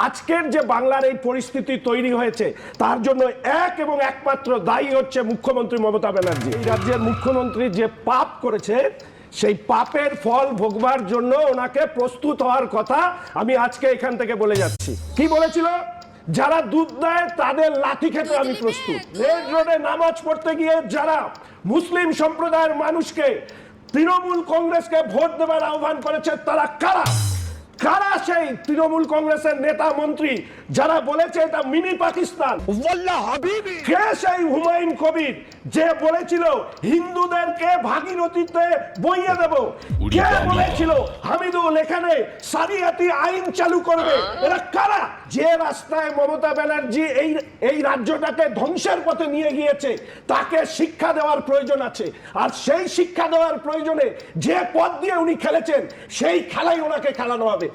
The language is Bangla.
আজকের যে বাংলার এই পরিস্থিতি তৈরি হয়েছে তার জন্য এক এবং একমাত্র দায়ী হচ্ছে মুখ্যমন্ত্রী মমতা ব্যানার্জি। এই রাজ্যের মুখ্যমন্ত্রী যে পাপ করেছে সেই পাপের ফল ভোগবার জন্য ওনাকে প্রস্তুত হওয়ার কথা আমি আজকে এখান থেকে বলে যাচ্ছি। কি বলেছিল? যারা দুধ দেয় তাদের লাঠি খেতে আমি প্রস্তুত। রেড রোডে নামাজ পড়তে গিয়ে যারা মুসলিম সম্প্রদায়ের মানুষকে তৃণমূল কংগ্রেসকে ভোট দেবার আহ্বান করেছে তারা কারা? কারা সেই তৃণমূল কংগ্রেসের নেতা মন্ত্রী যারা বলেছে এটা মিনি পাকিস্তান? কে সেই হুমায়ুন কবির যে বলেছিল হিন্দুদেরকে ভাগীরথীতে বইয়ে দেব? কে বলেছিল হামিদুল এখানে শরিয়াতি আইন চালু করবে? এরা কারা? যে রাস্তায় মমতা ব্যানার্জি এই রাজ্যটাকে ধ্বংসের পথে নিয়ে গিয়েছে তাকে শিক্ষা দেওয়ার প্রয়োজন আছে। আর সেই শিক্ষা দেওয়ার প্রয়োজনে যে পথ দিয়ে উনি খেলেছেন সেই খেলাই ওনাকে খেলানো হবে।